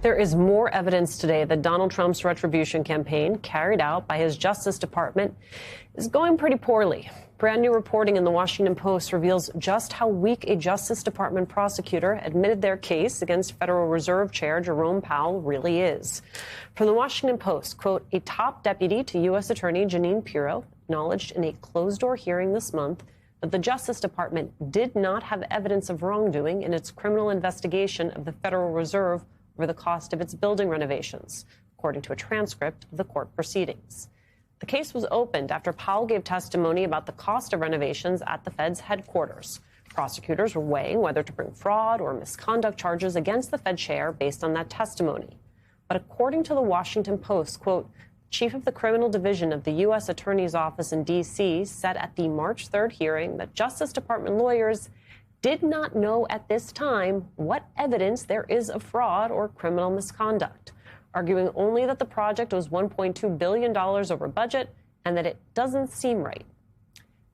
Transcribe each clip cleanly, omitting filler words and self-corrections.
There is more evidence today that Donald Trump's retribution campaign, carried out by his Justice Department, is going pretty poorly. Brand new reporting in the Washington Post reveals just how weak a Justice Department prosecutor admitted their case against Federal Reserve Chair Jerome Powell really is. From the Washington Post, quote, a top deputy to U.S. Attorney Jeanine Pirro acknowledged in a closed-door hearing this month that the Justice Department did not have evidence of wrongdoing in its criminal investigation of the Federal Reserve over the cost of its building renovations, according to a transcript of the court proceedings. The case was opened after Powell gave testimony about the cost of renovations at the Fed's headquarters. Prosecutors were weighing whether to bring fraud or misconduct charges against the Fed chair based on that testimony. But according to the Washington Post, quote, chief of the criminal division of the U.S. Attorney's Office in D.C. said at the March 3rd hearing that Justice Department lawyers did not know at this time what evidence there is of fraud or criminal misconduct, arguing only that the project was $1.2 billion over budget and that it doesn't seem right.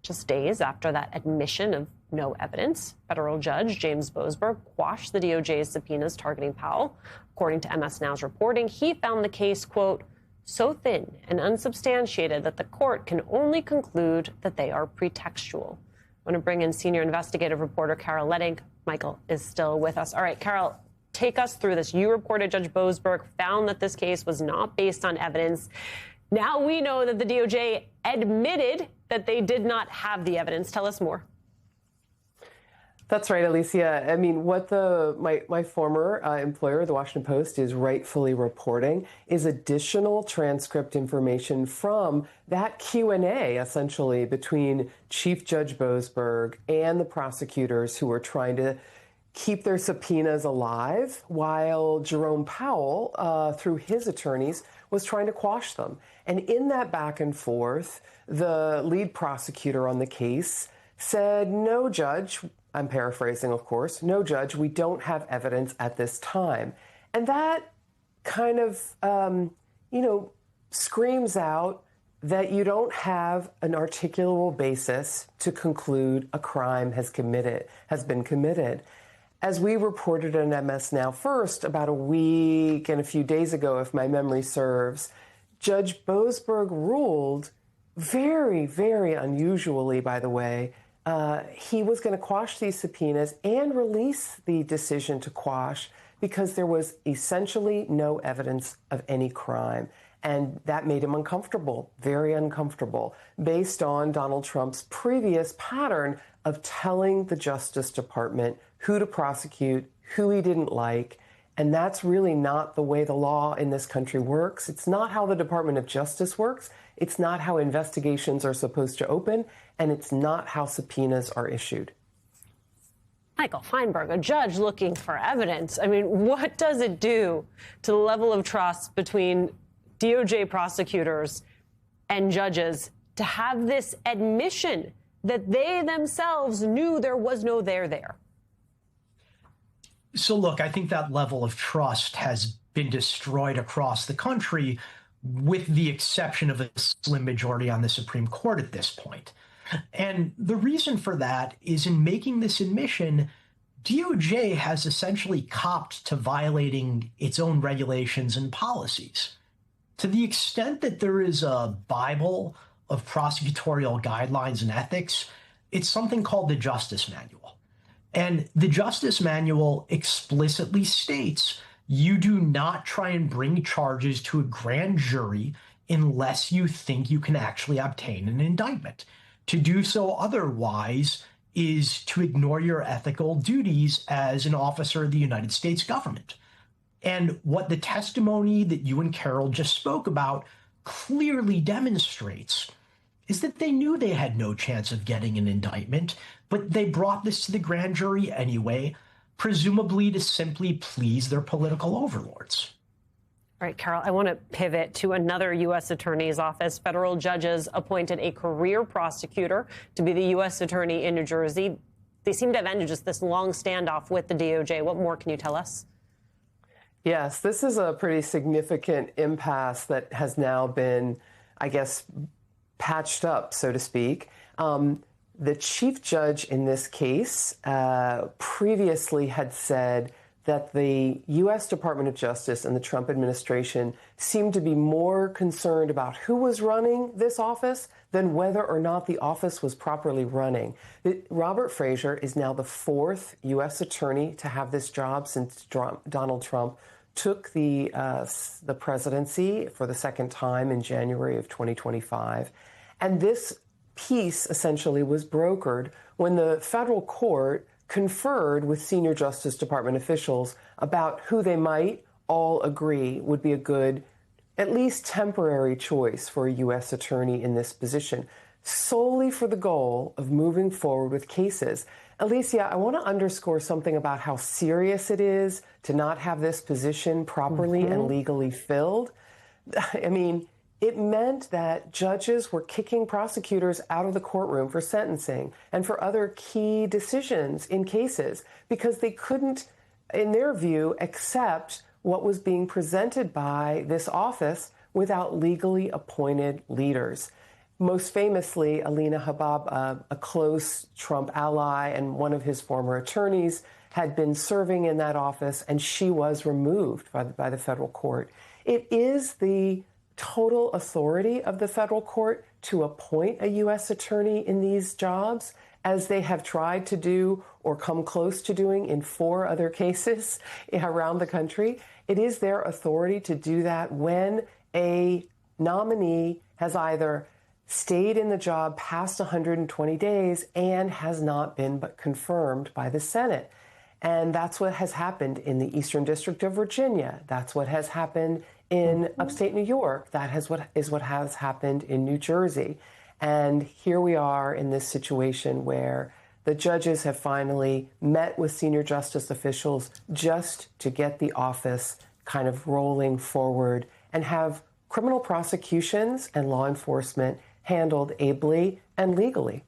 Just days after that admission of no evidence, federal judge James Boasberg quashed the DOJ's subpoenas targeting Powell. According to MS Now's reporting, he found the case, quote, so thin and unsubstantiated that the court can only conclude that they are pretextual. I want to bring in senior investigative reporter Carol Ledding. Michael is still with us. All right, Carol, take us through this. You reported Judge Boasberg found that this case was not based on evidence. Now we know that the DOJ admitted that they did not have the evidence. Tell us more. That's right, Alicia. I mean, what my former employer, the Washington Post, is rightfully reporting is additional transcript information from that Q&A, essentially, between Chief Judge Boasberg and the prosecutors who were trying to keep their subpoenas alive while Jerome Powell, through his attorneys, was trying to quash them. And in that back and forth, the lead prosecutor on the case said, no, Judge, I'm paraphrasing, of course, no, Judge, we don't have evidence at this time. And that kind of, screams out that you don't have an articulable basis to conclude a crime has been committed. As we reported in MS Now First about a week and a few days ago, if my memory serves, Judge Boasberg ruled very, very unusually, by the way, he was going to quash these subpoenas and release the decision to quash because there was essentially no evidence of any crime. And that made him uncomfortable, very uncomfortable, based on Donald Trump's previous pattern of telling the Justice Department who to prosecute, who he didn't like. And that's really not the way the law in this country works. It's not how the Department of Justice works. It's not how investigations are supposed to open. And it's not how subpoenas are issued. Michael Feinberg, a judge looking for evidence. I mean, what does it do to the level of trust between DOJ prosecutors and judges to have this admission that they themselves knew there was no there? So, look, I think that level of trust has been destroyed across the country, with the exception of a slim majority on the Supreme Court at this point. And the reason for that is in making this admission, DOJ has essentially copped to violating its own regulations and policies. To the extent that there is a Bible of prosecutorial guidelines and ethics, it's something called the Justice Manual. And the Justice Manual explicitly states you do not try and bring charges to a grand jury unless you think you can actually obtain an indictment. To do so otherwise is to ignore your ethical duties as an officer of the United States government. And what the testimony that you and Carol just spoke about clearly demonstrates is that they knew they had no chance of getting an indictment, but they brought this to the grand jury anyway, presumably to simply please their political overlords. All right, Carol, I want to pivot to another U.S. Attorney's Office. Federal judges appointed a career prosecutor to be the U.S. Attorney in New Jersey. They seem to have ended just this long standoff with the DOJ. What more can you tell us? Yes, this is a pretty significant impasse that has now been, I guess, patched up, so to speak. The chief judge in this case previously had said that the U.S. Department of Justice and the Trump administration seemed to be more concerned about who was running this office than whether or not the office was properly running. Robert Frazier is now the fourth U.S. attorney to have this job since Donald Trump took the presidency for the second time in January of 2025. And this peace essentially was brokered when the federal court conferred with senior Justice Department officials about who they might all agree would be a good, at least temporary choice for a U.S. attorney in this position, solely for the goal of moving forward with cases. Alicia, I want to underscore something about how serious it is to not have this position properly and legally filled. I mean, it meant that judges were kicking prosecutors out of the courtroom for sentencing and for other key decisions in cases because they couldn't, in their view, accept what was being presented by this office without legally appointed leaders. Most famously, Alina Habab, a close Trump ally and one of his former attorneys, had been serving in that office, and she was removed by the federal court. It is the total authority of the federal court to appoint a U.S. attorney in these jobs, as they have tried to do or come close to doing in 4 other cases around the country. It is their authority to do that when a nominee has either stayed in the job past 120 days and has not been but confirmed by the Senate. And that's what has happened in the Eastern District of Virginia. That's what has happened in upstate New York. That is what has happened in New Jersey. And here we are in this situation where the judges have finally met with senior justice officials just to get the office kind of rolling forward and have criminal prosecutions and law enforcement handled ably and legally.